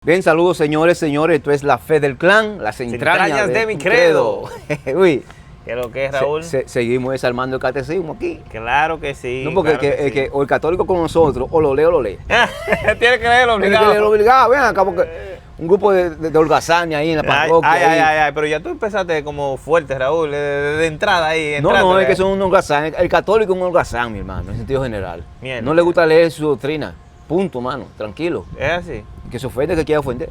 Bien, saludos señores, esto es la fe del clan, las entrañas de mi credo. Uy, ¿Qué es lo que es, Raúl? seguimos desarmando el catecismo aquí. Claro que sí. No, porque claro que o el católico con nosotros, o lo lee o lo lee. Tiene que leerlo Tiene obligado. que leerlo obligado, ven acá, porque un grupo de holgazanes ahí en la parroquia. Ay, pero ya tú empezaste como fuerte, Raúl, de entrada ahí. No, es que son unos holgazanes. El católico es un holgazán, mi hermano, en sentido general. Mierda. No le gusta leer su doctrina. Punto, mano, tranquilo. Es así. Que se ofende, que quiera ofender.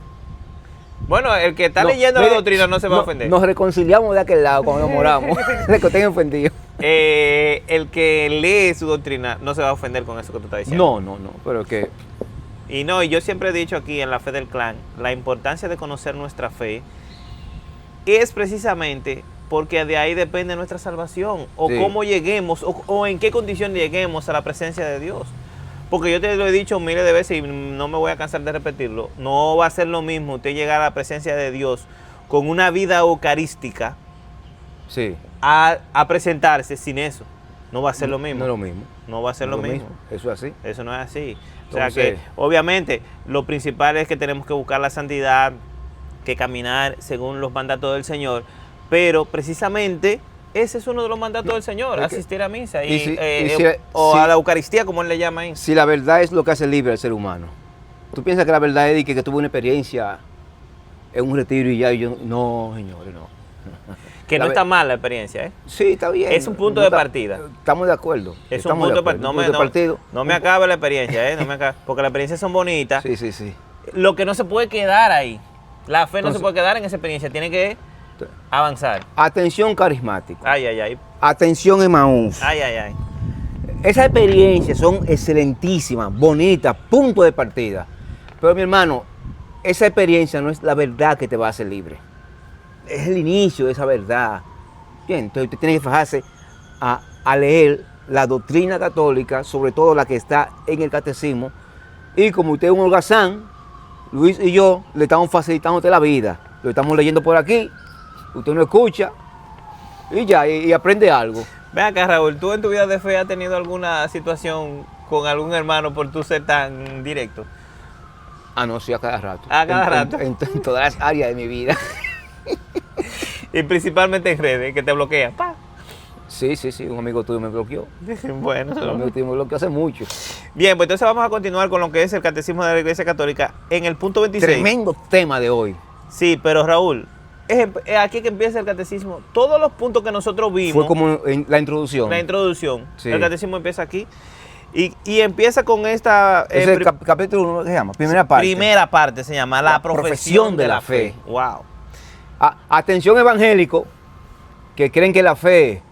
Bueno, el que está No, leyendo mire, la doctrina no se va a ofender. Nos reconciliamos de aquel lado cuando nos moramos, de que estén ofendidos. El que lee su doctrina no se va a ofender con eso que tú estás diciendo. No, pero que... Y yo siempre he dicho aquí en la fe del clan, la importancia de conocer nuestra fe es precisamente porque de ahí depende nuestra salvación, o Sí. cómo lleguemos, o en qué condición lleguemos a la presencia de Dios. Porque yo te lo he dicho miles de veces y no me voy a cansar de repetirlo, no va a ser lo mismo usted llegar a la presencia de Dios con una vida eucarística Sí. a presentarse sin eso. No va a ser lo mismo. No es lo mismo. No va a ser No lo es mismo. Eso es así. Eso no es así. O Entonces, sea que, obviamente, lo principal es que tenemos que buscar la santidad, que caminar según los mandatos del Señor, pero precisamente ese es uno de los mandatos del Señor, es que- asistir a misa o a la Eucaristía, como él le llama ahí. Si la verdad es lo que hace libre al ser humano, ¿tú piensas que la verdad es que tuve una experiencia en un retiro y ya yo... No, señores, no. Que La no ve- está mal la experiencia, ¿eh? Sí, está bien. Es un punto No de está- partida. Estamos de acuerdo. Es un estamos punto de acuerdo. partida. Un punto de partido. No me acabe la experiencia, ¿eh? No me acabe, porque las experiencias son bonitas. Sí. Lo que no se puede quedar ahí, la fe no Entonces- se puede quedar en esa experiencia, tiene que avanzar. Atención carismático. Ay. Atención Emaús. Ay. Esas experiencias son excelentísimas, bonitas, punto de partida. Pero mi hermano, esa experiencia no es la verdad que te va a hacer libre. Es el inicio de esa verdad. Bien, entonces usted tiene que fijarse a leer la doctrina católica, sobre todo la que está en el catecismo. Y como usted es un holgazán, Luis y yo le estamos facilitando a usted la vida. Lo estamos leyendo por aquí, usted no escucha y ya, y aprende algo. Ven acá, Raúl, ¿tú en tu vida de fe has tenido alguna situación con algún hermano por tú ser tan directo? Ah, no, sí, a cada rato. A cada rato. En todas las áreas de mi vida. Y principalmente en redes, que te bloquean. ¡Pa! Sí, un amigo tuyo me bloqueó. Bueno, Un amigo tuyo me bloqueó hace mucho. bien, pues entonces vamos a continuar con lo que es el Catecismo de la Iglesia Católica en el punto 26. Tremendo tema de hoy. Sí, pero Raúl, es aquí que empieza el Catecismo. Todos los puntos que nosotros vimos, Fue como en la introducción. la introducción, Sí. el Catecismo empieza aquí y empieza con esta... Es el capítulo 1, ¿qué se llama? Primera parte. Primera parte se llama La profesión de la fe. Wow. Atención evangélico, que creen que la fe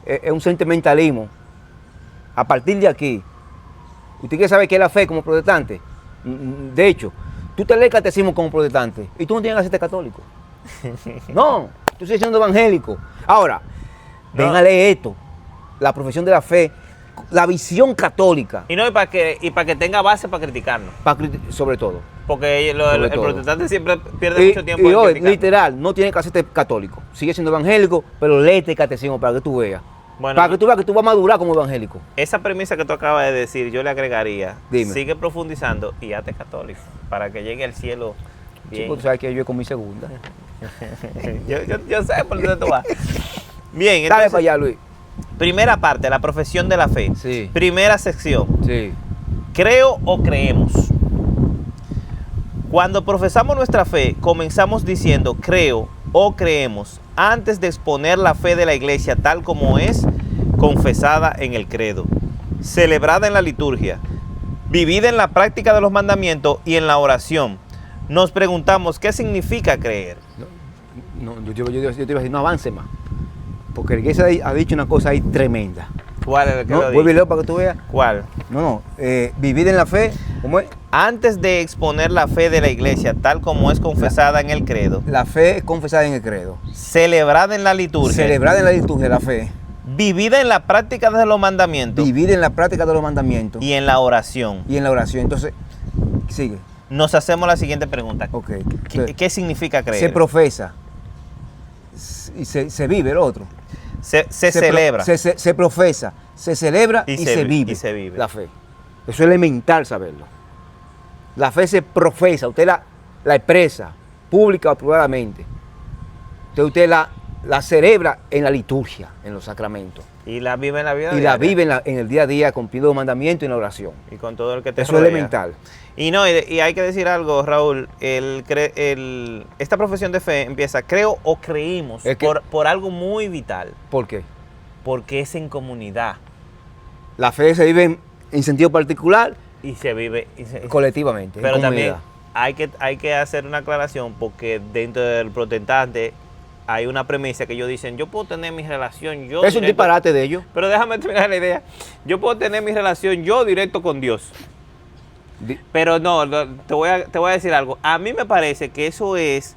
es un sentimentalismo. A partir de aquí, ¿usted quiere saber qué es la fe como protestante? De hecho, tú te lees el catecismo como protestante y tú no tienes que hacerte católico. No, tú sigues siendo evangélico. Ahora, ven a leer esto, la profesión de la fe, la visión católica, Y para que tenga base para criticarnos. sobre todo. Porque el todo. protestante siempre pierde mucho tiempo en hoy, criticarnos. literal, no tiene que hacerte católico. Sigue siendo evangélico, pero léete el catecismo para que tú veas. Bueno, Para que tú veas que tú vas a madurar como evangélico. esa premisa que tú acabas de decir, yo le agregaría, Dime. sigue profundizando y hazte católico, para que llegue al cielo bien. Chico, tú sabes que yo con mi segunda. yo sé por dónde tú vas. Bien, Dale entonces, para allá, Luis. primera parte, la profesión de la fe. Sí. Primera sección, Sí. creo o creemos. Cuando profesamos nuestra fe, comenzamos diciendo creo o creemos antes de exponer la fe de la iglesia tal como es confesada en el credo, celebrada en la liturgia, vivida en la práctica de los mandamientos y en la oración. Nos preguntamos qué significa creer. No, yo te iba a decir, no avance más. Porque la iglesia ha dicho una cosa ahí tremenda. ¿Cuál es el que ¿No? lo dice? Vuelve y leo para que tú veas. ¿Cuál? No. Vivir en la fe, ¿cómo es? Antes de exponer la fe de la iglesia tal como es confesada en el credo, La fe es confesada en el credo. celebrada en la liturgia, Celebrar en la liturgia la fe. vivida en la práctica de los mandamientos Vivir en la práctica de los mandamientos. y en la oración. Y en la oración. Entonces, sigue. Nos hacemos la siguiente pregunta. Ok. ¿Qué significa creer? Se profesa y se vive el otro. Se celebra. Se profesa, se celebra y se vive. y se vive. La fe. Eso es elemental saberlo. La fe se profesa, usted la la expresa, pública o privadamente. Entonces usted la celebra en la liturgia, en los sacramentos. Y la vive en la vida Y diaria. la vive en el día a día cumpliendo los mandamientos y en la oración. Y con todo el que te Eso rodea. es elemental. Y no, y hay que decir algo, Raúl. Esta profesión de fe empieza, creo o creímos, Es que- por algo muy vital. ¿Por qué? Porque es en comunidad. La fe se vive en sentido particular, Y se vive. colectivamente, Pero en también comunidad. hay que hacer una aclaración porque dentro del protestante hay una premisa que ellos dicen, yo puedo tener mi relación yo Es un directo- disparate de ellos. Pero déjame terminar la idea. Yo puedo tener mi relación yo directo con Dios. Pero no, te voy a decir algo. A mí me parece que eso es,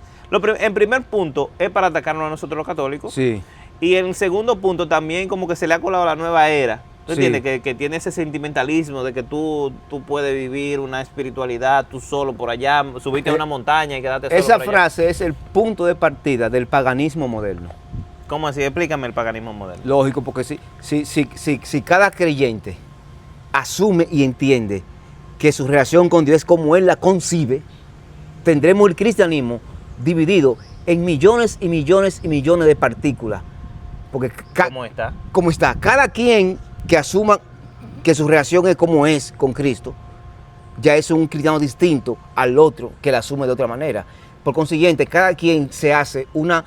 en primer punto, es para atacarnos a nosotros los católicos. Sí. Y en segundo punto también como que se le ha colado la nueva era. ¿Tú Sí. entiendes? Que tiene ese sentimentalismo de que tú puedes vivir una espiritualidad tú solo por allá, subirte a una montaña y quedarte solo Esa por allá. frase es el punto de partida del paganismo moderno. ¿Cómo así? Explícame el paganismo moderno. Lógico, porque si cada creyente asume y entiende que su relación con Dios es como Él la concibe, tendremos el cristianismo dividido en millones y millones y millones de partículas. Porque ¿Cómo está? como está, cada quien que asuma que su relación es como es con Cristo, ya es un cristiano distinto al otro que la asume de otra manera. Por consiguiente, cada quien se hace una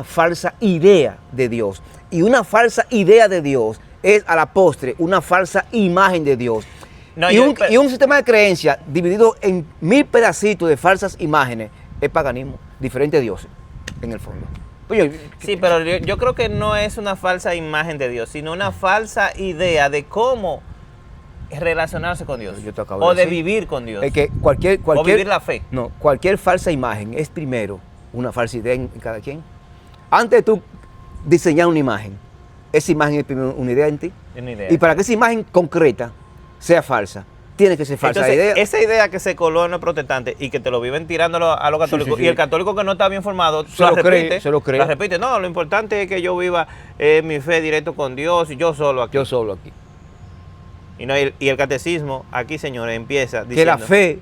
falsa idea de Dios. Y una falsa idea de Dios es a la postre una falsa imagen de Dios. No, y un sistema de creencias dividido en 1000 pedacitos de falsas imágenes es paganismo, diferentes dioses, en el fondo. Oye, Sí, pero yo creo que no es una falsa imagen de Dios, sino una falsa idea de cómo relacionarse con Dios. Yo te acabo de O de decir. vivir con Dios. es que cualquier, O vivir la fe. No, cualquier falsa imagen es primero una falsa idea en cada quien. Antes de tú diseñar una imagen, esa imagen es primero una idea en ti. Una idea. Y para que esa imagen concreta sea falsa, tiene que ser falsa Entonces, idea. esa idea que se coló en los protestantes y que te lo viven tirándolo a los católicos, Sí, sí, sí. y el católico que no está bien formado Se lo cree, se lo cree. La repite. No, lo importante es que yo viva mi fe directo con Dios y yo solo aquí. Yo solo aquí. Y el catecismo, aquí, señores, empieza diciendo Que la fe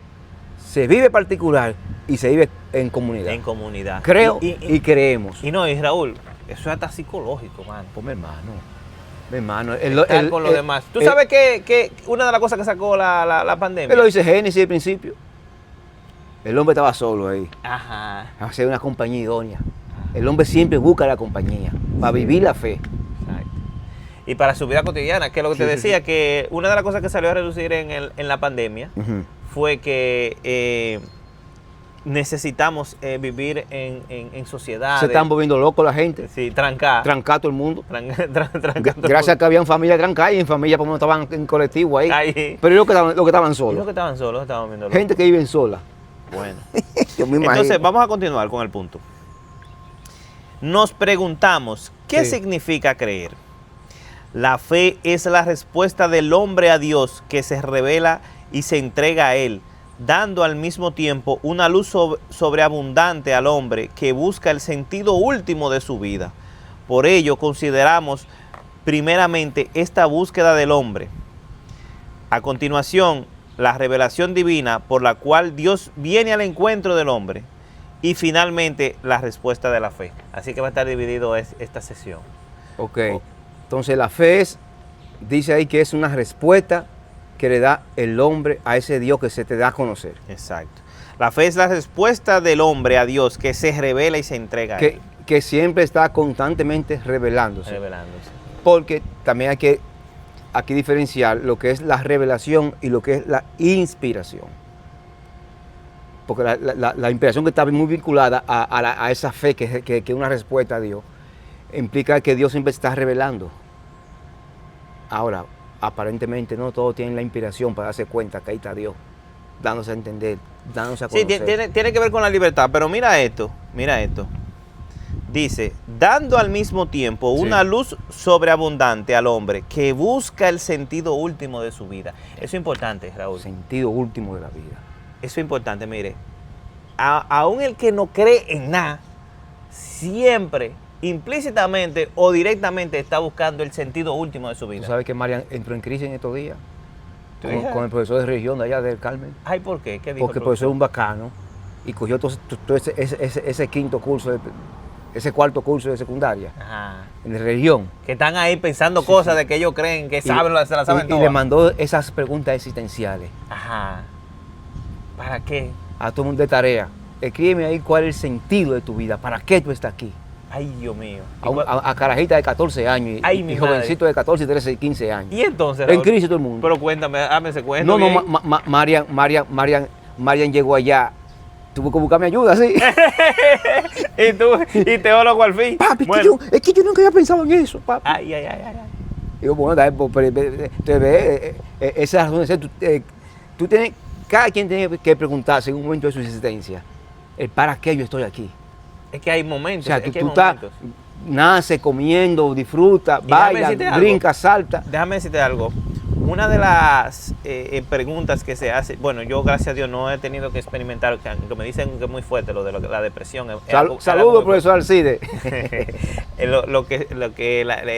se vive particular y se vive en comunidad. en comunidad. Creo y creemos. Y no, y Raúl, eso es hasta psicológico, mano. Pues mi hermano, Estar con los demás. ¿Tú sabes que una de las cosas que sacó la pandemia? Él lo dice Génesis al principio. El hombre estaba solo ahí. Ajá. Hacer una compañía idónea. El hombre siempre busca la compañía para vivir la fe. Exacto. Y para su vida cotidiana, que es lo que te Sí, sí, decía, que una de las cosas que salió a reducir en la pandemia Ujú. fue que necesitamos vivir en sociedad. Se están volviendo locos la gente. Sí, trancar. Trancar todo el mundo. Trancar todo. Gracias a que habían familias trancadas y en familia como estaban en colectivo ahí. Ahí. Pero lo que estaban Y los solos. que estaban solos, estaban viendo Gente que viven sola. Bueno. Yo me imagino. Entonces, vamos a continuar con el punto. Nos preguntamos, ¿qué Sí. significa creer? La fe es la respuesta del hombre a Dios que se revela y se entrega a Él, dando al mismo tiempo una luz sobreabundante al hombre que busca el sentido último de su vida. Por ello, consideramos primeramente esta búsqueda del hombre. A continuación, la revelación divina por la cual Dios viene al encuentro del hombre. Y finalmente, la respuesta de la fe. Así que va a estar dividido esta sesión. Ok. Entonces la fe dice ahí que es una respuesta que le da el hombre a ese Dios que se te da a conocer. Exacto. La fe es la respuesta del hombre a Dios que se revela y se entrega a Él. Que siempre está constantemente revelándose. Revelándose. Porque también hay que aquí diferenciar lo que es la revelación y lo que es la inspiración. Porque la inspiración que está muy vinculada a esa fe que es una respuesta a Dios, implica que Dios siempre está revelando. Ahora, aparentemente no todos tienen la inspiración para darse cuenta que ahí está Dios, dándose a entender, dándose a Sí, conocer. tiene que ver con la libertad, pero mira esto. Dice, dando al mismo tiempo Sí. una luz sobreabundante al hombre que busca el sentido último de su vida. Eso es importante, Raúl. Sentido último de la vida. Eso es importante, mire. Aún el que no cree en nada, siempre, implícitamente o directamente está buscando el sentido último de su Tú vida. sabes que Marian entró en crisis en estos días ¿Tu con hija? el profesor de religión de allá del Carmen. Ay, ¿por qué? ¿Qué dijo Porque el profesor es un bacano y cogió todo ese quinto curso, ese cuarto curso de secundaria, Ajá. en religión. Que están ahí pensando cosas de que ellos creen que saben, se las saben y todas. le mandó esas preguntas existenciales Ajá. ¿Para qué? a todo el mundo de tarea. Escríbeme ahí cuál es el sentido de tu vida, para qué tú estás aquí. Ay, Dios mío. A carajita de 14 años Ay, mi y jovencito de 14, 13, 15 años. ¿Y entonces? En Raúl? crisis todo el mundo. Pero cuéntame, hazme ese cuento. No, bien. Marian llegó allá. Tuvo que buscarme ayuda, sí. Y tú, y teólogo al fin. Papi, Bueno. es que yo nunca había pensado en eso, papi. Ay, ay, ay, ay. Digo, bueno, dale, te ve, esa razón de ser. Cada quien tiene que preguntarse en un momento de su existencia, el para qué yo estoy aquí. Es que hay O momentos. sea, es que hay tú estás, momentos. nace comiendo, disfruta, Y déjame baila, decirte algo. brinca, salta. Déjame decirte algo. Una de las preguntas que se hace, bueno, yo gracias a Dios no he tenido que experimentar, que me dicen que es muy fuerte lo de la depresión. Saludos, profesor Alcide.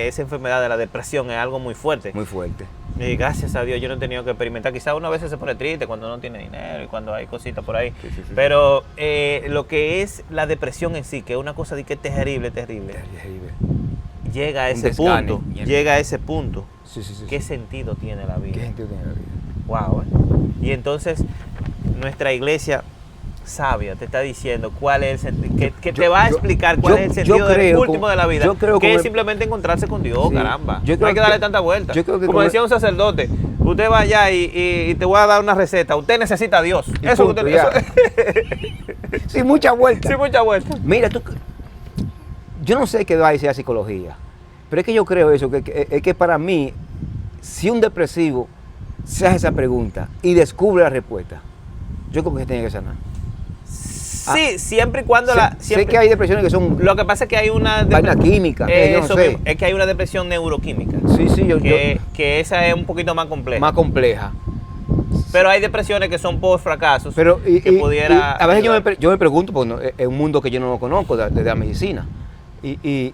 Esa enfermedad de la depresión es algo muy fuerte. Muy fuerte. Y gracias a Dios yo no he tenido que experimentar. Quizás uno a veces se pone triste cuando no tiene dinero y cuando hay cositas por ahí. Sí. Pero lo que es la depresión en sí, que es una cosa de que es terrible, llega a Un ese desgane. punto. Llega a ese punto. Sí. ¿Qué sentido tiene la vida? ¿Qué sentido tiene la vida? Wow. Y entonces nuestra iglesia sabia te está diciendo cuál es el sentido, que te va a explicar cuál es el sentido del último de la vida, que es simplemente encontrarse con Dios, sí, caramba. Yo No creo hay que darle tanta vuelta. Yo creo que como decía un sacerdote, usted va allá y te voy a dar una receta, usted necesita a Dios. Eso punto, que ya. usted, Sin mucha vuelta. sí, mucha vuelta. Mira, yo no sé qué va a decir la psicología, pero es que yo creo eso, es que para mí, si un depresivo se hace esa pregunta y descubre la respuesta, yo creo que se tiene que sanar. Sí, siempre y cuando sé que hay depresiones que son Lo que pasa es que hay una vaina química, yo no eso sé. mismo, es que hay una depresión neuroquímica. Sí, Que esa es un poquito más compleja. más compleja. Pero hay depresiones que son por fracasos. Pero que pudiera a veces ayudar. yo me pregunto, porque es un mundo que yo no conozco de la medicina, y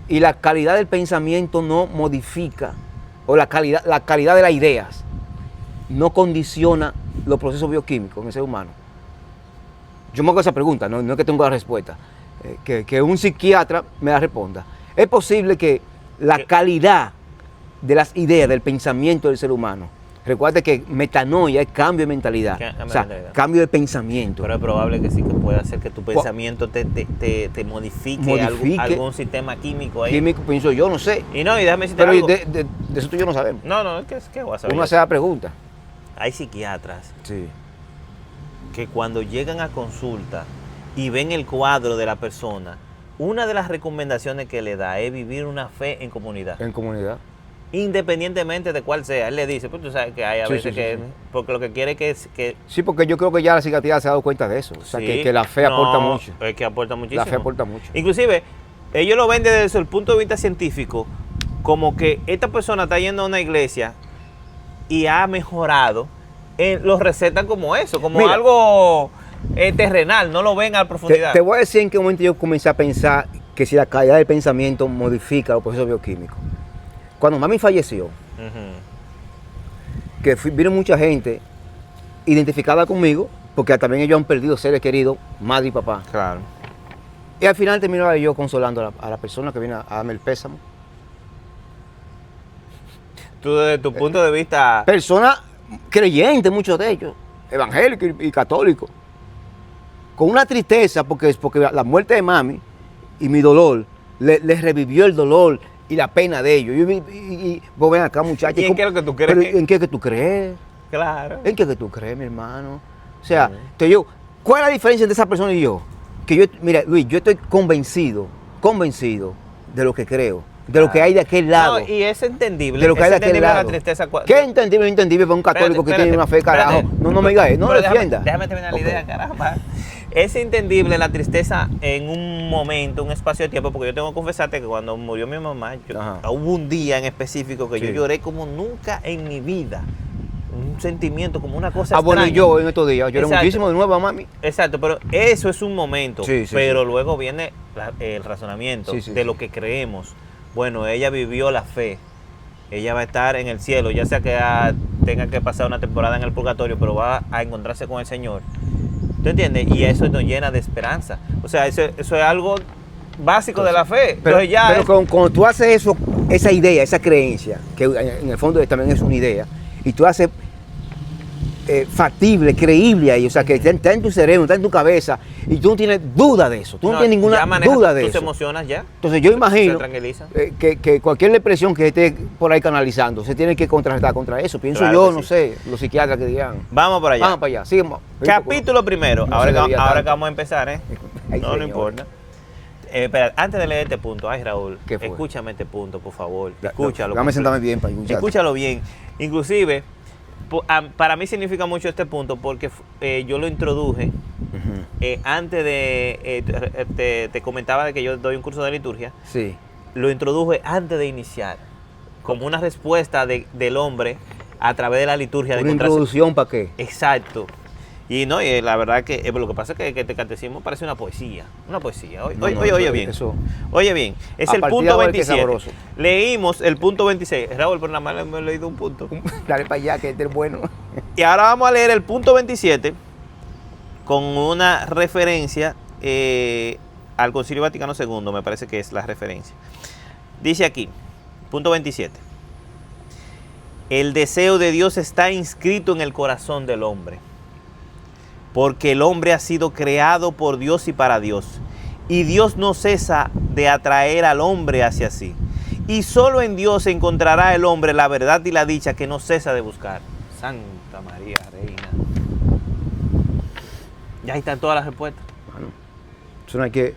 la calidad del pensamiento no modifica, o la calidad de las ideas no condiciona los procesos bioquímicos en el ser humano. Yo me hago esa pregunta, no es que tengo la respuesta, que un psiquiatra me la responda. Es posible que la calidad de las ideas, del pensamiento del ser humano, recuerda que metanoia es cambio de mentalidad, cambio de pensamiento. Pero es probable que sí, que pueda hacer que tu pensamiento te modifique algún sistema químico ahí. Químico, pienso yo, no sé. Y déjame decirte Pero algo. de eso tú y yo no sabemos. No, es que voy a saber. Uno hace la pregunta. Hay psiquiatras Sí. que cuando llegan a consulta y ven el cuadro de la persona, una de las recomendaciones que le da es vivir una fe en comunidad. En comunidad. Independientemente de cuál sea. Él le dice, pues tú sabes que hay a veces sí. porque lo que quiere es que Sí, porque yo creo que ya la psiquiatría se ha dado cuenta de eso. O sea, sí, que la fe aporta mucho. Es que aporta muchísimo. La fe aporta mucho. Inclusive, ellos lo ven desde el punto de vista científico, como que esta persona está yendo a una iglesia y ha mejorado, los recetan como eso, como Mira, algo terrenal, no lo ven a profundidad. Te voy a decir en qué momento yo comencé a pensar que si la calidad del pensamiento modifica los procesos bioquímicos. Cuando mami falleció, Ujú. que vino mucha gente identificada conmigo, porque también ellos han perdido seres queridos, madre y papá. Claro. Y al final terminaba yo consolando a la persona que viene a darme el pésamo. Tú desde tu punto de vista... Personas creyentes, muchos de ellos, evangélicos y católicos, con una tristeza porque la muerte de mami y mi dolor les revivió el dolor y la pena de ellos. Y vos ven acá, muchachos. ¿Y en qué es lo que tú crees? ¿En qué que tú crees? Claro. ¿En qué que tú crees, mi hermano? O sea, ¿cuál es la diferencia entre esa persona y yo? Mira, Luis, yo estoy convencido de lo que creo, de lo que hay de aquel lado. No, y es entendible. De lo que hay de aquel lado. La tristeza. ¿Qué entendible o inentendible para un católico que tiene una fe, carajo? No me digas eso, no lo defienda. Déjame terminar la idea, caramba. Es entendible la tristeza en un momento, un espacio de tiempo, porque yo tengo que confesarte que cuando murió mi mamá, hubo un día en específico que yo lloré como nunca en mi vida. Un sentimiento, como una cosa extraña. Bueno, yo en estos días lloré muchísimo de nuevo a mami. Exacto, pero eso es un momento. Sí, pero luego viene el razonamiento de lo que creemos. Bueno, ella vivió la fe. Ella va a estar en el cielo, ya sea que tenga que pasar una temporada en el purgatorio, pero va a encontrarse con el Señor. ¿Tú entiendes? Y eso nos llena de esperanza. O sea, eso es algo básico de la fe. Pero, Entonces ya pero cuando tú haces eso, esa idea, esa creencia, que en el fondo también es una idea, y tú haces factible, creíble ahí, o sea, que está en tu cerebro, está en tu cabeza, y tú no tienes duda de eso, tú no tienes ninguna duda de tus eso. emociones ya. Entonces yo Se imagino tranquilizan. que cualquier depresión que esté por ahí canalizando, se tiene que contrastar contra eso. Pienso Claro yo, que no sí. sé, los psiquiatras que digan. Vamos para allá. Vamos para allá, sigamos. Capítulo primero. No ahora se debía ahora tanto. que vamos a empezar, ¿eh? Ay, no señor. importa. Espera, antes de leer este punto, ay Raúl, ¿Qué fue? escúchame este punto, por favor. Ya, Escúchalo. Déjame sentarme bien para escuchar. Escúchalo bien. Inclusive, para mí significa mucho este punto porque yo lo introduje antes de... te comentaba de que yo doy un curso de liturgia. Sí. Lo introduje antes de iniciar, como una respuesta del hombre a través de la liturgia. De ¿Una encontrarse- introducción para qué? Exacto. Y no, y la verdad que lo que pasa es que este catecismo parece una poesía. Una poesía. Oye bien. Eso. Oye bien. Es A el partir de punto ahora que es 27. sabroso. Leímos el punto 26. Raúl, pero nada más le hemos leído un punto. Dale para allá, que este es bueno. Y ahora vamos a leer el punto 27 con una referencia al Concilio Vaticano II, me parece que es la referencia. Dice aquí, punto 27. El deseo de Dios está inscrito en el corazón del hombre, porque el hombre ha sido creado por Dios y para Dios, y Dios no cesa de atraer al hombre hacia sí. Y solo en Dios encontrará el hombre la verdad y la dicha que no cesa de buscar. Santa María Reina. Ya ahí están todas las respuestas. Bueno, eso no hay que.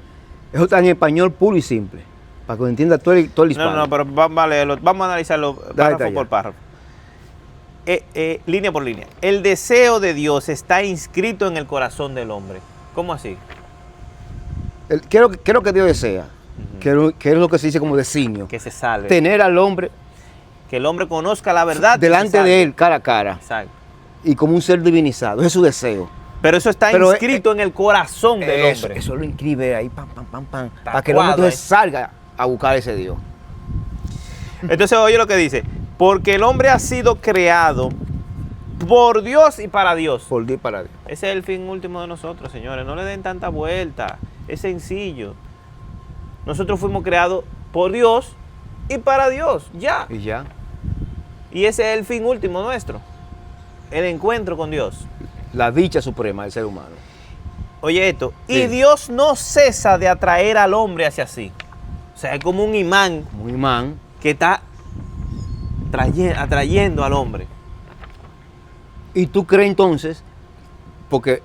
Eso está en español puro y simple. Para que lo entienda todo el hispano. No, pero vamos a leerlo, vamos a analizarlo párrafo allá. por párrafo. Línea por línea. El deseo de Dios está inscrito en el corazón del hombre. ¿Cómo así? ¿Qué es lo que Dios desea? Que es lo que se dice como designio. Que se salve. Tener al hombre Que el hombre conozca la verdad. delante de él, cara a cara, Exacto. y como un ser divinizado. Ese es su deseo. Pero eso está Pero, inscrito en el corazón del hombre. Eso lo inscribe ahí, pam, pam, pam, pam. Para que el hombre Tatuado, entonces salga a buscar a ese Dios. Entonces oye lo que dice. Porque el hombre ha sido creado por Dios y para Dios. Por Dios y para Dios. Ese es el fin último de nosotros, señores. No le den tanta vuelta. Es sencillo. Nosotros fuimos creados por Dios y para Dios. Ya. Y ya. Y ese es el fin último nuestro. El encuentro con Dios. La dicha suprema del ser humano. Oye esto. Sí. Y Dios no cesa de atraer al hombre hacia sí. O sea, es como un imán Como un imán. que está atrayendo al hombre. Y tú crees entonces, porque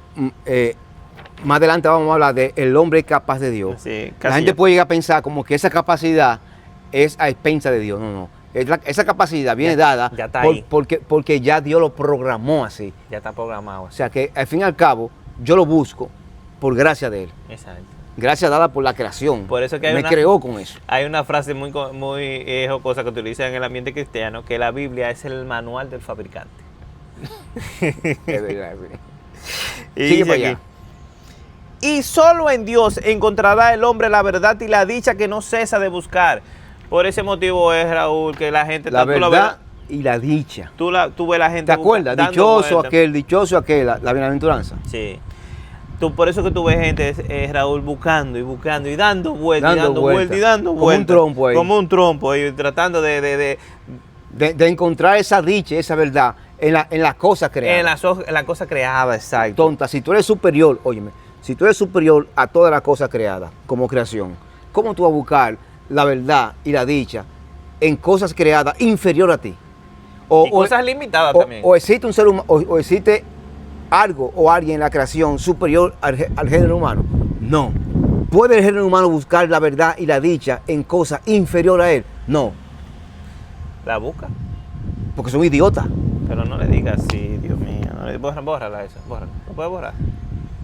más adelante vamos a hablar de el hombre capaz de Dios. Sí, La casi gente ya. puede llegar a pensar como que esa capacidad es a expensa de Dios. No, no. Esa capacidad viene dada ya está ahí. porque ya Dios lo programó así. Ya está programado. O sea que al fin y al cabo yo lo busco por gracia de Él. Exacto. Gracia dada por la creación. Por eso que hay Me una- creó con eso. Hay una frase muy jocosa que utilizan en el ambiente cristiano, que la Biblia es el manual del fabricante. Es verdad, es verdad. Y Sigue dice para allá. aquí, y solo en Dios encontrará el hombre la verdad y la dicha que no cesa de buscar. Por ese motivo es, Raúl, que la gente... La tú lo verdad y la dicha. ves, tú ves la gente... ¿Te acuerdas? dando Dichoso vueltas. aquel, dichoso aquel, la bienaventuranza. Sí. Por eso que tú ves gente, Raúl, buscando y buscando y dando vueltas y Dando dando vueltas. vueltas y dando Como un vueltas. trompo ahí. Como un trompo ahí, tratando de De encontrar esa dicha, esa verdad en las cosas creadas. en la cosa creada, exacto. Tonta, si tú eres superior, óyeme, si tú eres superior a todas las cosas creadas como creación, ¿cómo tú vas a buscar la verdad y la dicha en cosas creadas inferior a ti? Y cosas limitadas también. O existe un ser humano, o existe algo o alguien en la creación superior al género humano. No. ¿Puede el género humano buscar la verdad y la dicha en cosas inferior a él? No, La busca. porque son idiotas. Pero no le digas así, Dios mío. Bórrala esa, bórrala. ¿Lo puedes borrar?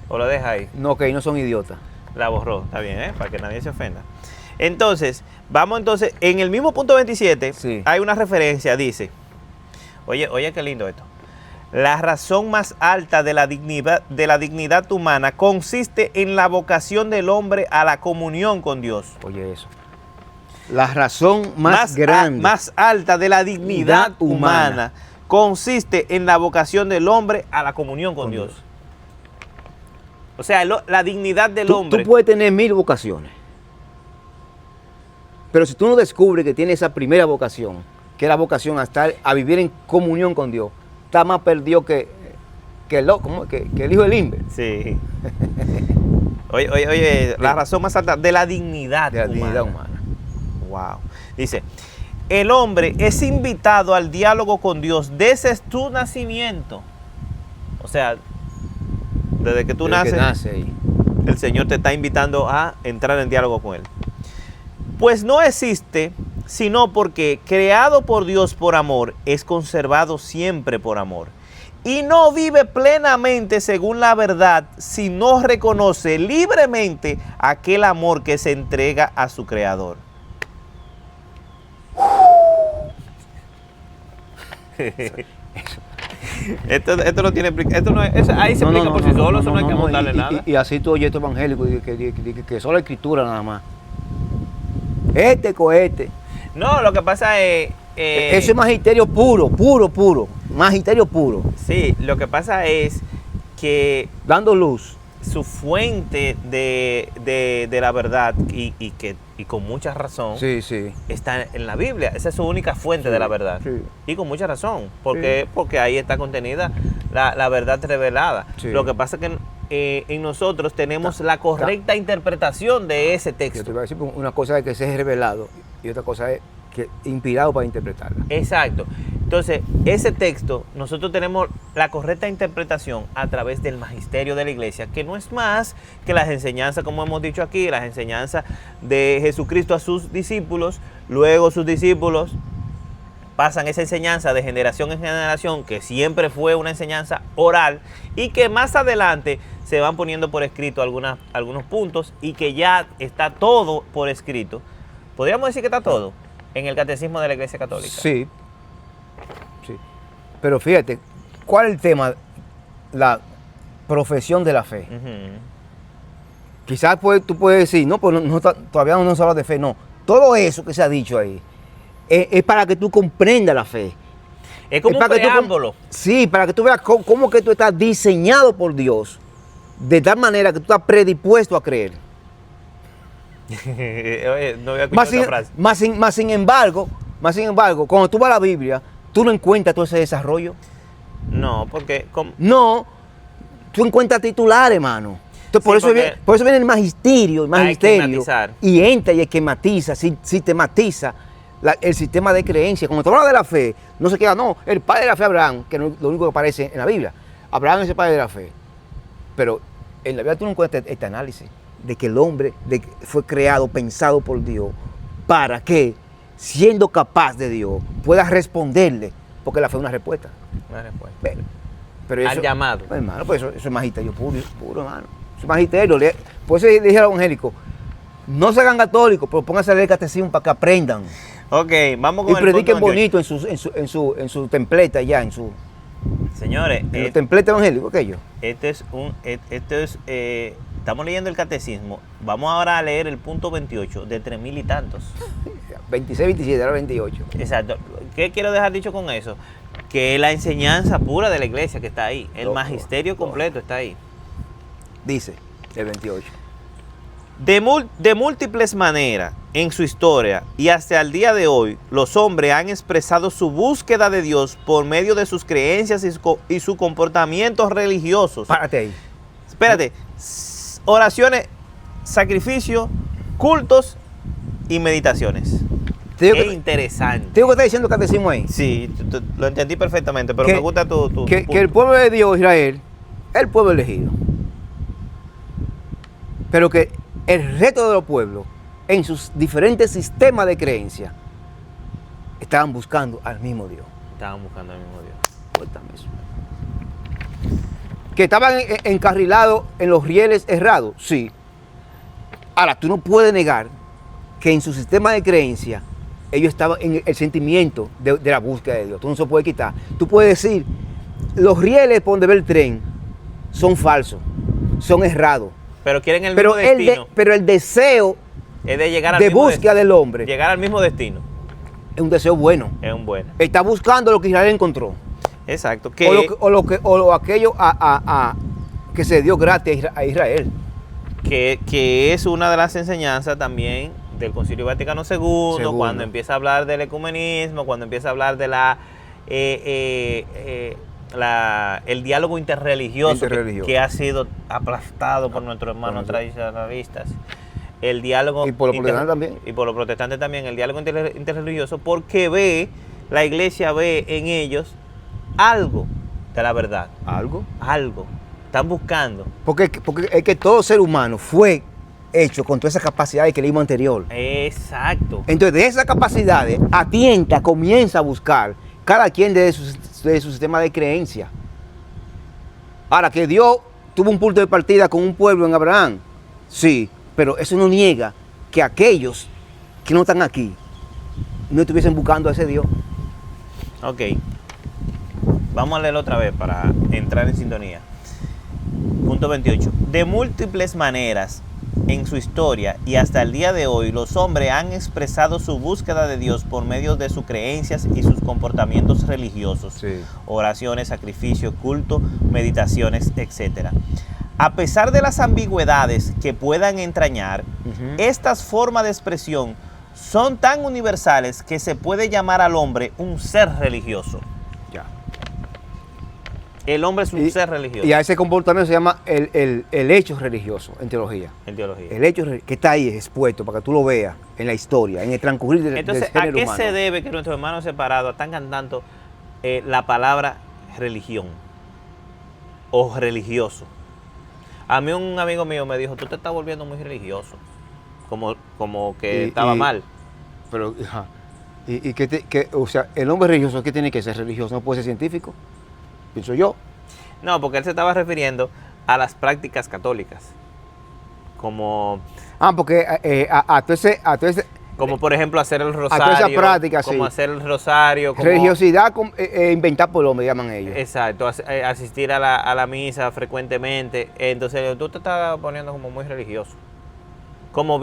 O lo deja ahí. No, que no son idiotas. La borró, está bien, ¿eh? Para que nadie se ofenda. Entonces, vamos entonces, en el mismo punto 27, Sí. hay una referencia, dice, oye qué lindo esto. La razón más alta de la dignidad humana consiste en la vocación del hombre a la comunión con Dios. Oye eso. La razón más grande. Más alta de la dignidad humana consiste en la vocación del hombre a la comunión con Dios. O sea, la dignidad del Tú hombre. puedes tener 1000 vocaciones. Pero si tú no descubres que tienes esa primera vocación, que es la vocación a vivir en comunión con Dios, está más perdido que el hijo del Limber. Sí. Oye, la razón más alta de la dignidad De la humana. dignidad humana. Wow. Dice, el hombre es invitado al diálogo con Dios desde tu nacimiento. O sea, desde que tú Desde que naces, nace ahí. el Señor te está invitando a entrar en diálogo con Él. Pues no existe, sino porque creado por Dios por amor, es conservado siempre por amor. Y no vive plenamente según la verdad si no reconoce libremente aquel amor que se entrega a su Creador. Esto no tiene ahí se explica por sí solo, eso no hay que montarle nada. Y así tú oyes esto evangélico, que solo escritura nada más. Este cohete. No, lo que pasa es... Eso es magisterio puro. Magisterio puro. Sí, lo que pasa es que Dando luz. su fuente de la verdad, y con mucha razón, Sí, sí. está en la Biblia. Esa es su única fuente de la verdad. Sí. Y con mucha razón, porque ahí está contenida la verdad revelada. Sí. Lo que pasa es que en nosotros tenemos la correcta interpretación de ese Yo te texto. voy a decir, una cosa es que sea revelado y otra cosa es que inspirado para interpretarla. Exacto. Entonces, ese texto, nosotros tenemos la correcta interpretación a través del magisterio de la iglesia, que no es más que las enseñanzas, como hemos dicho aquí, las enseñanzas de Jesucristo a sus discípulos. Luego sus discípulos pasan esa enseñanza de generación en generación, que siempre fue una enseñanza oral, y que más adelante se van poniendo por escrito algunos puntos, y que ya está todo por escrito. ¿Podríamos decir que está todo en el catecismo de la Iglesia Católica? Sí. Sí. Pero fíjate, ¿cuál es el tema? La profesión de la fe. Ujú. Quizás tú puedes decir, no, pues todavía no se habla de fe. No, todo eso que se ha dicho ahí es para que tú comprendas la fe. Es como un para que tú preámbulo. sí, para que tú veas cómo que tú estás diseñado por Dios, de tal manera que tú estás predispuesto a creer. Oye, no había escuchado esa frase. Más sin embargo, cuando tú vas a la Biblia, tú no encuentras todo ese desarrollo. No, porque... No, tú encuentras titulares, hermano. Entonces, Sí, por eso viene el magisterio, esquematizar. y entra y esquematiza, sistematiza el sistema de creencia. Cuando tú hablas de la fe, no se queda, no, el padre de la fe Abraham, que no es lo único que aparece en la Biblia. Abraham es el padre de la fe. Pero en la Biblia tú no encuentras este análisis de que el hombre fue creado, pensado por Dios, para que, siendo capaz de Dios, pueda responderle, porque la fe es una respuesta. Una respuesta. Pero Al llamado. Pues, hermano, pues eso es magisterio puro, hermano. Eso es magisterio. Por eso dije a los evangélicos, no se hagan católicos, pero pónganse a leer el catecismo para que aprendan. Ok, vamos Y con el prediquen punto bonito en su templete allá, Señores, en los templetes evangélicos, aquello. estamos leyendo el catecismo. Vamos ahora a leer el punto 28 de 3000 y tantos. 26, 27, ahora 28. Exacto. ¿Qué quiero dejar dicho con eso? Que la enseñanza pura de la iglesia que está ahí, el magisterio completo está ahí. Dice el 28. De múltiples maneras en su historia y hasta el día de hoy, los hombres han expresado su búsqueda de Dios por medio de sus creencias y sus comportamientos religiosos. Párate ahí. Espérate, oraciones, sacrificios, cultos y meditaciones. Qué interesante. ¿Te digo que está diciendo el catecismo ahí? Sí, lo entendí perfectamente, pero me gusta tu que punto. el pueblo de Dios, Israel, es el pueblo elegido. Pero que el resto de los pueblos, en sus diferentes sistemas de creencia, estaban buscando al mismo Dios. Estaban buscando al mismo Dios. Cuéntame eso. Que estaban encarrilados en los rieles errados, sí. Ahora, tú no puedes negar que en su sistema de creencia ellos estaban en el sentimiento de la búsqueda de Dios. Tú no se puede quitar. Tú puedes decir, los rieles por donde ve el tren son falsos, son errados. Pero quieren el mismo destino. Pero el deseo Es de llegar al de mismo búsqueda del hombre llegar al mismo destino. es un deseo bueno. Es un buen. Está buscando lo que Israel encontró. Exacto. O aquello que se dio gratis a Israel. Que es una de las enseñanzas también del Concilio Vaticano II, cuando empieza a hablar del ecumenismo, cuando empieza a hablar de el diálogo interreligioso. Que ha sido aplastado por nuestros hermanos tradicionalistas. El diálogo y por los protestantes también. Y por los protestantes también, el diálogo interreligioso, porque la iglesia ve en ellos algo de la verdad. ¿Algo? Algo. Están buscando. Porque es que todo ser humano fue hecho con todas esas capacidades que leímos anterior. Exacto. Entonces, de esas capacidades, comienza a buscar cada quien de su sistema de creencia. Ahora, que Dios tuvo un punto de partida con un pueblo en Abraham, sí, pero eso no niega que aquellos que no están aquí no estuviesen buscando a ese Dios. Ok. Vamos a leerlo otra vez para entrar en sintonía. Punto 28. De múltiples maneras en su historia y hasta el día de hoy, los hombres han expresado su búsqueda de Dios por medio de sus creencias y sus comportamientos religiosos, oraciones, sacrificio, culto, meditaciones, etc. A pesar de las ambigüedades que puedan entrañar, estas formas de expresión son tan universales que se puede llamar al hombre un ser religioso. El hombre es un ser religioso. Y a ese comportamiento se llama el hecho religioso en teología. En teología. El hecho que está ahí expuesto para que tú lo veas en la historia, en el transcurrir del género humano. Entonces, ¿a qué se debe que nuestros hermanos separados están tanto la palabra religión o religioso? A mí un amigo mío me dijo, tú te estás volviendo muy religioso. Como que estaba mal. Pero, o sea, el hombre religioso, ¿qué tiene que ser religioso? ¿No puede ser científico? Pienso yo. No, porque él se estaba refiriendo a las prácticas católicas. Como... porque a todo ese como por ejemplo hacer el rosario. A toda esa práctica, como hacer el rosario. Como, religiosidad inventada por el hombre, llaman ellos. Exacto, asistir a la misa frecuentemente. Entonces tú te estás poniendo como muy religioso. Como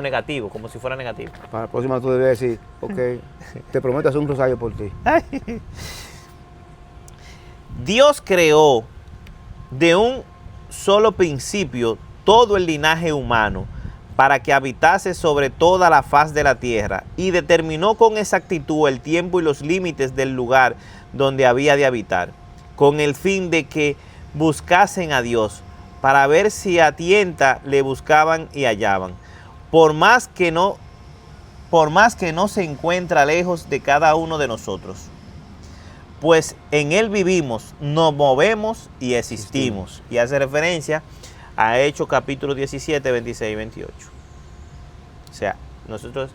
negativo, como si fuera negativo. Para la próxima tú debes decir, ok, te prometo hacer un rosario por ti. Dios creó de un solo principio todo el linaje humano para que habitase sobre toda la faz de la tierra y determinó con exactitud el tiempo y los límites del lugar donde había de habitar, con el fin de que buscasen a Dios, para ver si a tienta le buscaban y hallaban, por más que no se encuentra lejos de cada uno de nosotros. Pues en Él vivimos, nos movemos y existimos. Y hace referencia a Hechos capítulo 17, 26 y 28. O sea, nosotros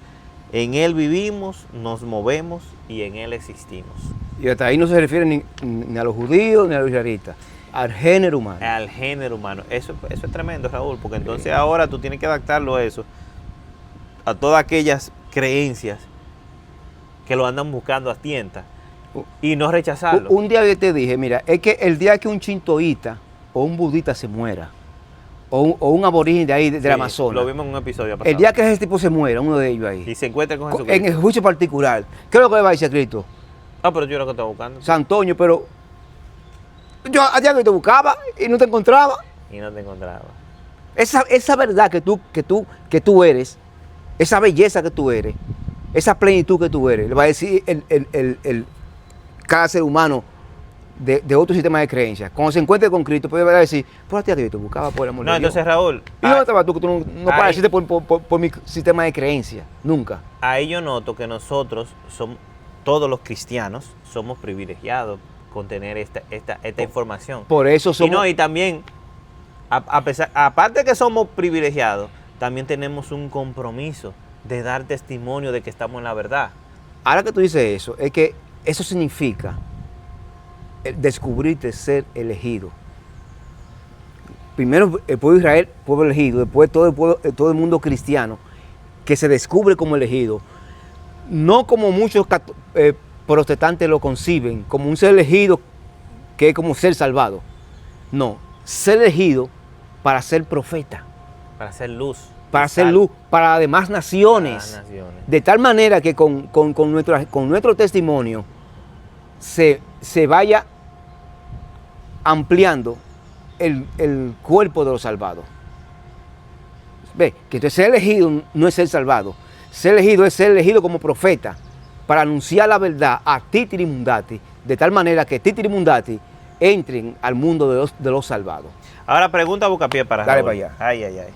en Él vivimos, nos movemos y en Él existimos. Y hasta ahí no se refiere ni a los judíos ni a los israelitas, al género humano. Al género humano. Eso es tremendo, Raúl, porque entonces ahora tú tienes que adaptarlo a eso, a todas aquellas creencias que lo andan buscando a tientas. Y no rechazarlo. Un día yo te dije, mira, es que el día que un chintoísta o un budista se muera, o un aborigen de ahí, del Amazonas. Lo vimos en un episodio pasado. El día que ese tipo se muera, uno de ellos ahí. Y se encuentra con Jesucristo. En el juicio particular. ¿Qué es lo que le va a decir a Cristo? Pero yo era lo que estaba buscando. Santoño, pero yo allá que te buscaba y no te encontraba. Y no te encontraba. Esa verdad que tú eres, esa belleza que tú eres, esa plenitud que tú eres, le va a decir cada ser humano de otro sistema de creencias. Cuando se encuentre con Cristo, puede decir, por ti que yo te buscaba, por el amor de Dios. Entonces, Raúl. ¿Y dónde estabas tú que tú no pareciste por mi sistema de creencias? Nunca. Ahí yo noto que nosotros, todos los cristianos, somos privilegiados con tener esta información. Por eso somos... Y también, aparte de que somos privilegiados, también tenemos un compromiso de dar testimonio de que estamos en la verdad. Ahora que tú dices eso, es que eso significa descubrirte ser elegido. Primero el pueblo de Israel, pueblo elegido, después todo el mundo cristiano que se descubre como elegido, no como muchos protestantes lo conciben, como un ser elegido que es como ser salvado. No, ser elegido para ser profeta. Para ser luz. Para hacer luz para las demás naciones, de tal manera que con nuestro testimonio se vaya ampliando el cuerpo de los salvados. Ve, que entonces ser elegido no es ser salvado. Ser elegido es ser elegido como profeta para anunciar la verdad a Titiri Mundati, de tal manera que Titiri Mundati entren al mundo de los salvados. Ahora pregunta a Bocapié para Dale Raúl. para allá. Ay, ay, ay.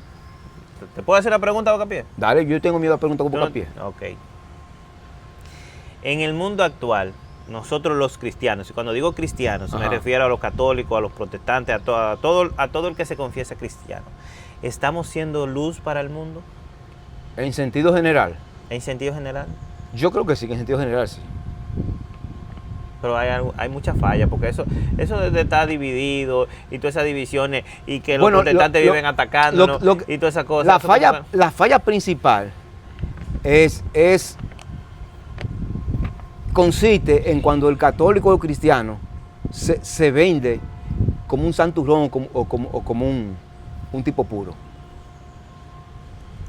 ¿Te puedo hacer una pregunta a Bocapié? Dale, yo tengo miedo a preguntar con Tú no- Bocapié. Ok. En el mundo actual, nosotros los cristianos, y cuando digo cristianos, me Ajá. refiero a los católicos, a los protestantes, a todo el que se confiesa cristiano, ¿estamos siendo luz para el mundo En sentido general, en sentido general? yo creo que sí, que en sentido general sí. Pero hay muchas fallas, porque eso de estar dividido y todas esas divisiones y que los Bueno, protestantes lo- viven atacándonos lo- y todas esas cosas. La falla principal consiste en cuando el católico o el cristiano se vende como un santurrón o como un tipo puro,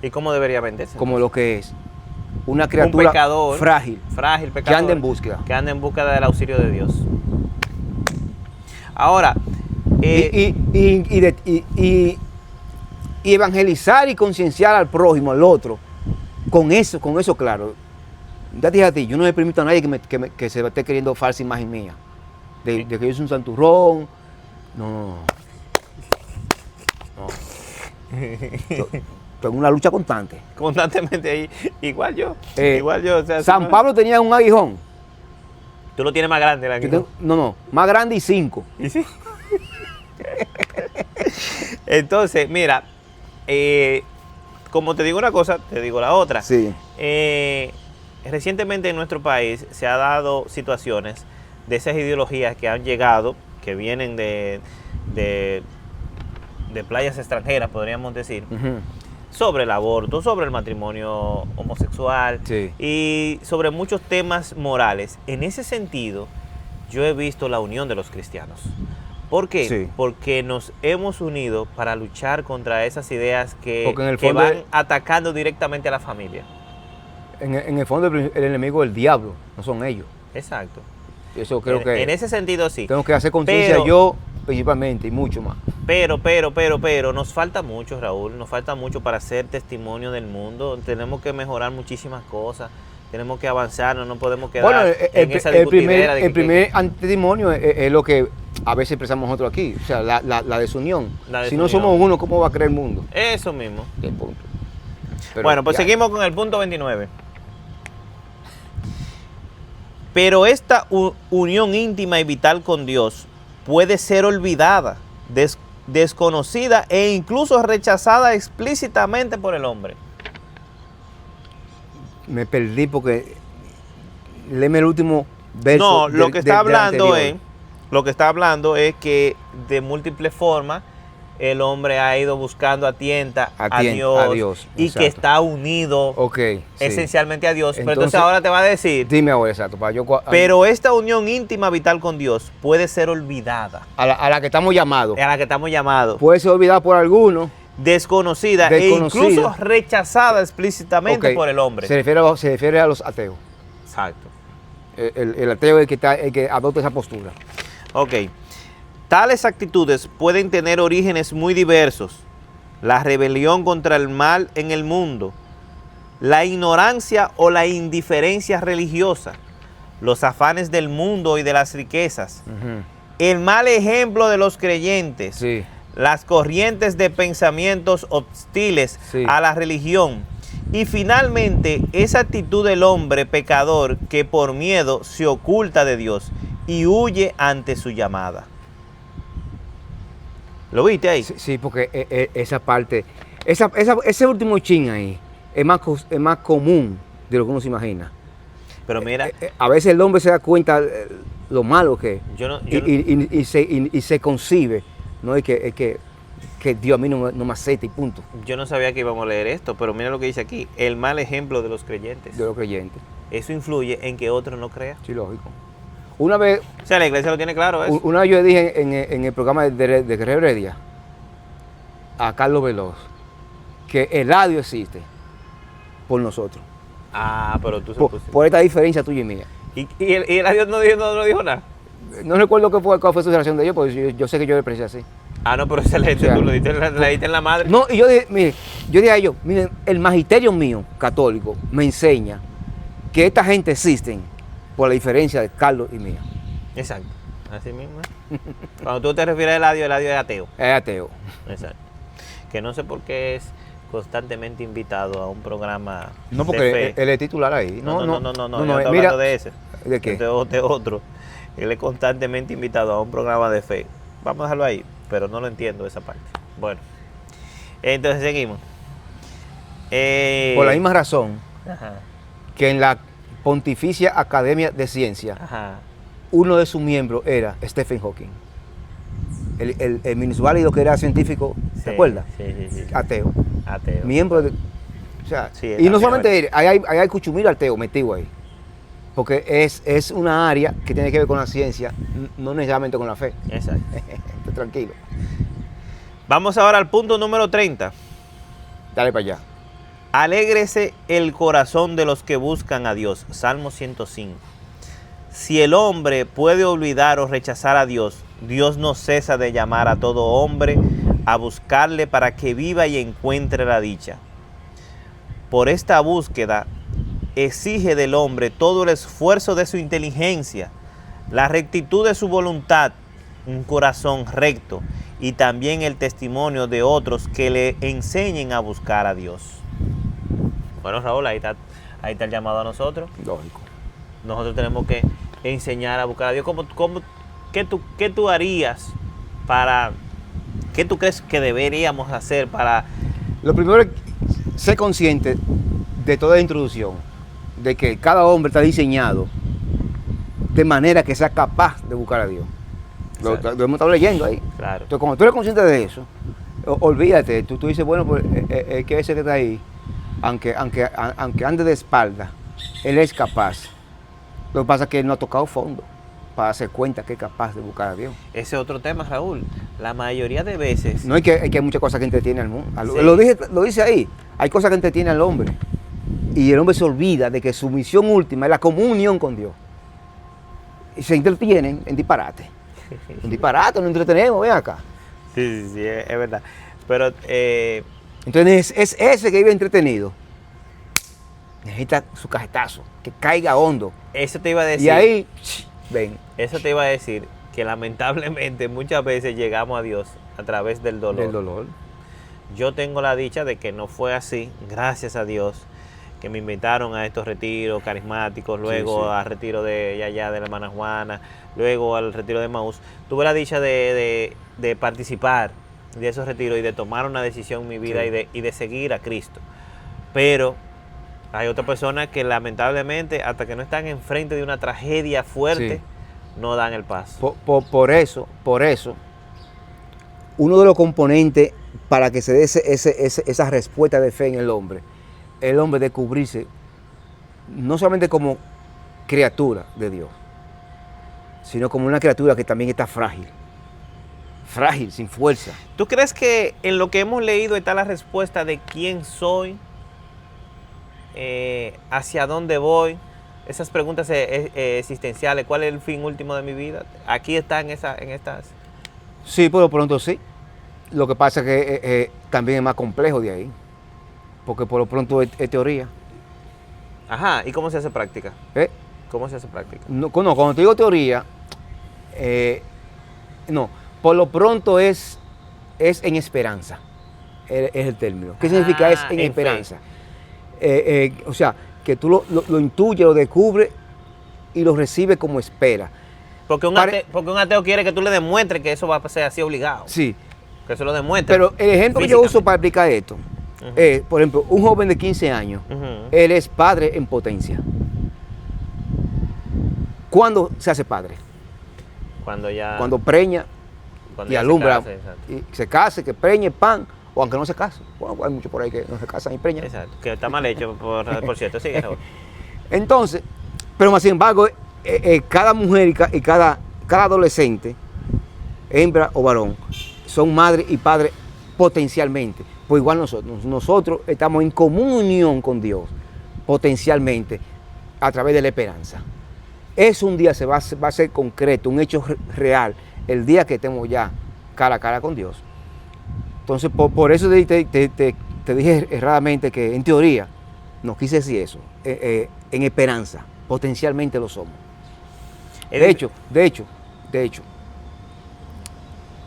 ¿Y cómo debería venderse? como lo que es una criatura pecador, frágil frágil, que pecador, anda en búsqueda. que anda en búsqueda del auxilio de Dios. Ahora, Y evangelizar y concienciar al prójimo, al otro, con eso claro. Ya te dije a ti, yo no le permito a nadie que se esté queriendo falsa imagen mía. De que yo soy un santurrón. No. Estoy en una lucha constante. constantemente ahí, igual yo, o sea, San Pablo tenía un aguijón. tú lo tienes más grande, el Yo aguijón. no, más grande y 5. ¿Y sí? Entonces, mira, como te digo una cosa, te digo la otra. Sí. Recientemente en nuestro país se ha dado situaciones de esas ideologías que han llegado, que vienen de playas extranjeras, podríamos decir, Ujú. sobre el aborto, sobre el matrimonio homosexual Sí. y sobre muchos temas morales. En ese sentido, yo he visto la unión de los cristianos. ¿Por qué? Sí. Porque nos hemos unido para luchar contra esas ideas Porque en el que fondo van atacando directamente a la familia. En el fondo el enemigo es el diablo, no son ellos. Exacto. Eso creo en, que en ese sentido sí. tengo que hacer conciencia Pero- yo principalmente y mucho más. Pero, nos falta mucho, Raúl, nos falta mucho para ser testimonio del mundo. Tenemos que mejorar muchísimas cosas, tenemos que avanzar, no nos podemos quedar Bueno, en esa discutidera de el primer antitestimonio es lo que a veces expresamos nosotros aquí, o sea, la desunión. La Si no desunión. somos uno, ¿cómo va a creer el mundo? Eso mismo. El punto. Pero Bueno, pues ya. seguimos con el punto 29. Pero esta unión íntima y vital con Dios puede ser olvidada, desconocida e incluso rechazada explícitamente por el hombre. Me perdí porque léeme el último verso. No, lo que está del hablando anterior. es que de múltiples formas el hombre ha ido buscando a Dios a Dios, y exacto. que está unido Ok, sí. esencialmente a Dios. Pero Entonces- entonces ahora te va a decir, Dime ahora, exacto. Para yo, pero esta unión íntima vital con Dios puede ser olvidada, a la que estamos llamados. a la que estamos llamados, Puede ser olvidada por algunos. desconocida e Desconocida. incluso rechazada explícitamente Ok, por el hombre. Se refiere a los ateos. Exacto. El ateo es el que adopta esa postura. Ok. Tales actitudes pueden tener orígenes muy diversos. La rebelión contra el mal en el mundo, la ignorancia o la indiferencia religiosa, los afanes del mundo y de las riquezas, Ujú. el mal ejemplo de los creyentes, Sí. las corrientes de pensamientos hostiles Sí. a la religión y finalmente esa actitud del hombre pecador que por miedo se oculta de Dios y huye ante su llamada. ¿Lo viste ahí? Sí, porque esa parte, ese último chin ahí es más común de lo que uno se imagina. Pero mira, A veces el hombre se da cuenta lo malo que es yo no, y se concibe, ¿no? Es que Dios a mí no me acepta y punto, yo no sabía que íbamos a leer esto, pero mira lo que dice aquí, el mal ejemplo de los creyentes. de los creyentes. Eso influye en que otro no crea. Sí, lógico. Una vez O sea, la iglesia lo tiene claro eso. Una vez yo dije en el programa de Guerrero Heredia a Carlos Veloz que el radio existe por nosotros, Ah, pero tú se por esta diferencia tuya y mía. ¿Y el adiós no dijo nada? No recuerdo cuál fue su relación de ellos, porque yo sé que yo le expresé así. Ah, no, pero excelente, O sea, tú le diste en la madre. No, y yo dije, mire, yo dije a ellos, miren, el magisterio mío, católico, me enseña que esta gente existen por la diferencia de Carlos y mía. Exacto, así mismo. Cuando tú te refieres a Eladio es ateo. Es ateo. Exacto. Que no sé por qué es constantemente invitado a un programa No, de porque fe. él es titular ahí. No, yo no estoy mira, hablando de ese. ¿de qué? De otro. Él es constantemente invitado a un programa de fe. Vamos a dejarlo ahí, pero no lo entiendo esa parte. Bueno, entonces seguimos. Por la misma razón Ajá, que en la Pontificia Academia de Ciencia, ajá. uno de sus miembros era Stephen Hawking. El minusválido que era científico, Sí, ¿te acuerdas? Sí. Ateo. Ateo. Miembro de. O sea, Sí, y no ateo, solamente él, hay cuchumil ateo metido ahí. Porque es una área que tiene que ver con la ciencia, no necesariamente con la fe. Exacto. Esté tranquilo. Vamos ahora al punto número 30. Dale para allá. Alégrese el corazón de los que buscan a Dios. Salmo 105. Si el hombre puede olvidar o rechazar a Dios, Dios no cesa de llamar a todo hombre a buscarle para que viva y encuentre la dicha. Por esta búsqueda exige del hombre todo el esfuerzo de su inteligencia, la rectitud de su voluntad, un corazón recto y también el testimonio de otros que le enseñen a buscar a Dios. Bueno, Raúl, ahí está el llamado a nosotros. Lógico. Nosotros tenemos que enseñar a buscar a Dios. ¿Qué tú harías para... ¿Qué tú crees que deberíamos hacer para... Lo primero es ser consciente de toda la introducción, de que cada hombre está diseñado de manera que sea capaz de buscar a Dios. Lo hemos estado leyendo ahí. Claro. Entonces, cuando tú eres consciente de eso, olvídate, tú dices, bueno, pues que ese que está ahí, aunque ande de espalda, él es capaz. Lo que pasa es que él no ha tocado fondo para darse cuenta que es capaz de buscar a Dios. Ese es otro tema, Raúl. La mayoría de veces... No es que hay muchas cosas que entretienen al mundo. Sí. Lo dice ahí. Hay cosas que entretienen al hombre. Y el hombre se olvida de que su misión última es la comunión con Dios. Y se entretienen en disparate. En disparate nos entretenemos, ven acá. Sí, es verdad. Pero... Entonces es ese que vive entretenido. Necesita su cajetazo, que caiga hondo. Eso te iba a decir. Y ahí, ven. Eso te iba a decir, que lamentablemente muchas veces llegamos a Dios a través del dolor. Del dolor. Yo tengo la dicha de que no fue así, gracias a Dios, que me invitaron a estos retiros carismáticos, luego sí. al retiro de allá de la hermana Juana, luego al retiro de Maús. Tuve la dicha de participar de esos retiros y de tomar una decisión en mi vida Sí. y de seguir a Cristo. Pero hay otras personas que lamentablemente, hasta que no están enfrente de una tragedia fuerte, Sí. no dan el paso. Por eso, uno de los componentes para que se dé esa respuesta de fe en el hombre descubrirse no solamente como criatura de Dios, sino como una criatura que también está frágil, sin fuerza. ¿Tú crees que en lo que hemos leído está la respuesta de quién soy, hacia dónde voy? Esas preguntas existenciales, ¿cuál es el fin último de mi vida? Aquí está en estas. Sí, por lo pronto sí. Lo que pasa es que también es más complejo de ahí, porque por lo pronto es teoría. Ajá, ¿y cómo se hace práctica? ¿Eh? ¿Cómo se hace práctica? No, cuando te digo teoría, no, por lo pronto es en esperanza, es el término. ¿Qué significa es en en esperanza? O sea, que tú lo intuyes, lo descubres y lo recibes como espera. Porque un ateo quiere que tú le demuestres que eso va a ser así obligado. Sí, Que se lo demuestre. pero el ejemplo que yo uso para explicar esto, por ejemplo, un joven de 15 años, él es padre en potencia. ¿Cuándo se hace padre? Cuando ya... Cuando preña cuando y ya se alumbra, case, exacto. y se case, que preñe pan, o aunque no se case. Bueno, hay muchos por ahí que no se casan y preñan. Exacto, que está mal hecho, por cierto. Sigue, Raúl. Entonces, pero más sin embargo, cada mujer y cada adolescente, hembra o varón, son madre y padre potencialmente. Pues igual nosotros estamos en comunión con Dios, potencialmente, a través de la esperanza. Eso un día va a ser concreto, un hecho real, el día que estemos ya cara a cara con Dios. Entonces, por eso te dije erradamente que en teoría no quise decir eso. En esperanza, potencialmente lo somos. De hecho,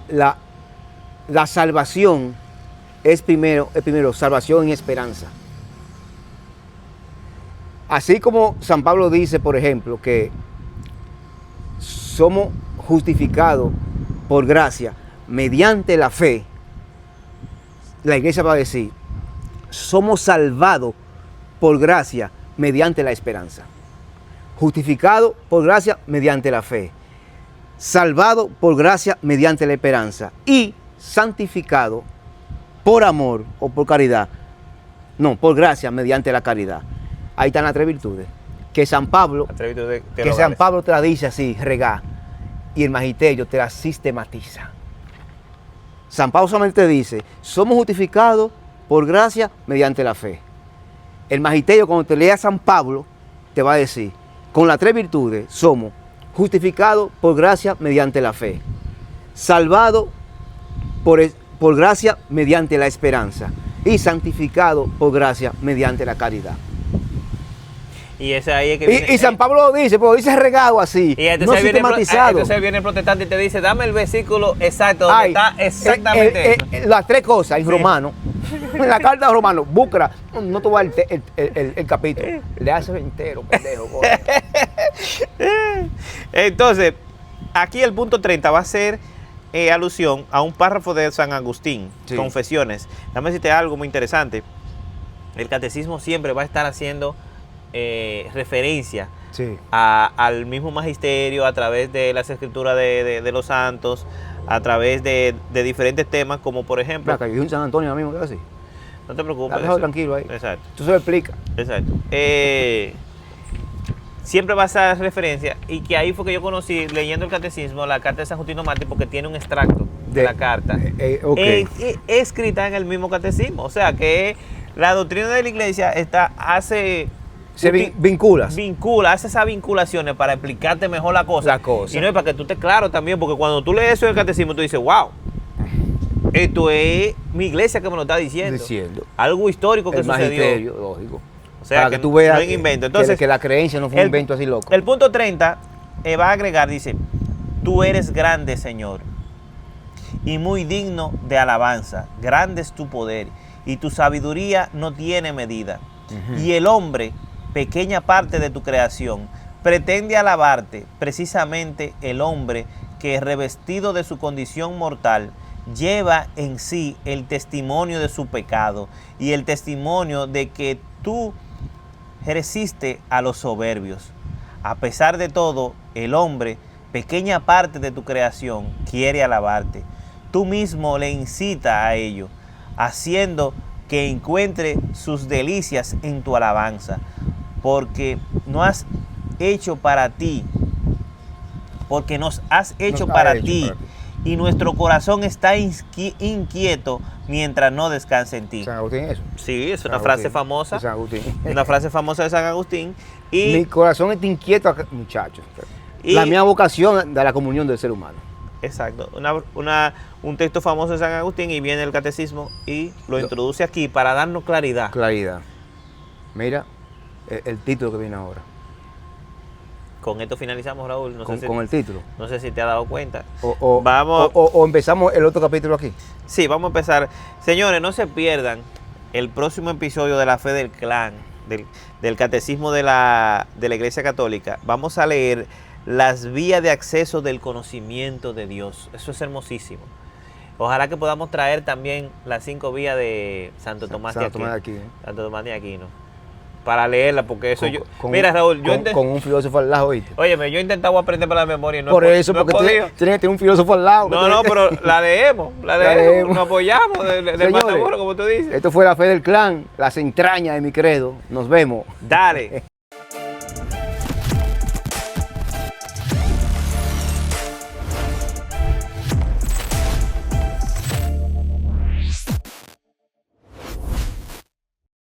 la salvación es primero salvación en esperanza. Así como San Pablo dice, por ejemplo, que somos justificados por gracia mediante la fe, la iglesia va a decir, somos salvados por gracia mediante la esperanza. Justificado por gracia mediante la fe. Salvado por gracia mediante la esperanza. Y santificado por amor o por caridad. No, por gracia mediante la caridad. Ahí están las tres virtudes. Que San Pablo te la dice así, regá. Y el magisterio te la sistematiza. San Pablo solamente te dice, somos justificados por gracia mediante la fe. El magisterio, cuando te lea San Pablo, te va a decir, con las tres virtudes somos justificados por gracia mediante la fe, salvados por gracia mediante la esperanza y santificados por gracia mediante la caridad. Y ese ahí es que viene, y San Pablo lo dice, pero dice regado así, y entonces no sistematizado. Entonces viene el protestante y te dice, dame el versículo exacto, donde está exactamente eso. Las tres cosas en Romano, en la carta de Romano, búscala, no te voy a dar el capítulo, le haces entero, pendejo. Entonces, aquí el punto 30 va a ser alusión a un párrafo de San Agustín, sí. Confesiones. Déjame decirte algo muy interesante. El catecismo siempre va a estar haciendo referencia sí. al mismo magisterio a través de las escrituras de los santos, a través de diferentes temas, como por ejemplo... Claro, que un San Antonio mismo que así. No te preocupes. Déjalo tranquilo ahí. Exacto. Tú se lo explicas. Exacto. Siempre va a hacer referencia, y que ahí fue que yo conocí, leyendo el catecismo, la carta de San Justino Mártir, porque tiene un extracto de la carta okay. Escrita en el mismo catecismo. O sea que la doctrina de la iglesia vincula, hace esas vinculaciones para explicarte mejor la cosa. Y no es para que tú estés claro también, porque cuando tú lees eso en el catecismo, tú dices, wow, esto es mi iglesia que me lo está diciendo. Algo histórico que sucedió. Lógico. O sea, para que tú veas no es invento. Entonces, que la creencia no fue un invento así loco. El punto 30 va a agregar, dice, tú eres grande, Señor, y muy digno de alabanza. Grande es tu poder, y tu sabiduría no tiene medida. Y el hombre, pequeña parte de tu creación, pretende alabarte, precisamente el hombre que, revestido de su condición mortal, lleva en sí el testimonio de su pecado y el testimonio de que tú resiste a los soberbios. A pesar de todo, el hombre, pequeña parte de tu creación, quiere alabarte. Tú mismo le incita a ello, haciendo que encuentre sus delicias en tu alabanza, porque nos has hecho para ti, y nuestro corazón está inquieto mientras no descansa en ti. ¿San Agustín eso? Sí, es una frase famosa. De San Agustín. Una frase famosa de San Agustín. Y mi corazón está inquieto, muchachos. La mía vocación de la comunión del ser humano. Exacto. Un texto famoso de San Agustín, y viene el catecismo y lo introduce aquí para darnos claridad. Claridad. Mira el título que viene ahora. Con esto finalizamos, Raúl. Con el título. No sé si te has dado cuenta. O empezamos el otro capítulo aquí. Sí, vamos a empezar. Señores, no se pierdan el próximo episodio de la Fe del Clan, del Catecismo de la Iglesia Católica. Vamos a leer las vías de acceso del conocimiento de Dios. Eso es hermosísimo. Ojalá que podamos traer también las 5 vías de Santo Tomás de Aquino. Santo Tomás de Aquino. Para leerla, porque eso mira, Raúl, con un filósofo al lado, ¿viste? Óyeme, yo he intentado aprender para la memoria y no por eso, porque tienes que tener un filósofo al lado. No, pero la leemos, nos apoyamos del Matamoros, como tú dices. Esto fue la Fe del Clan, las entrañas de mi credo. Nos vemos. Dale.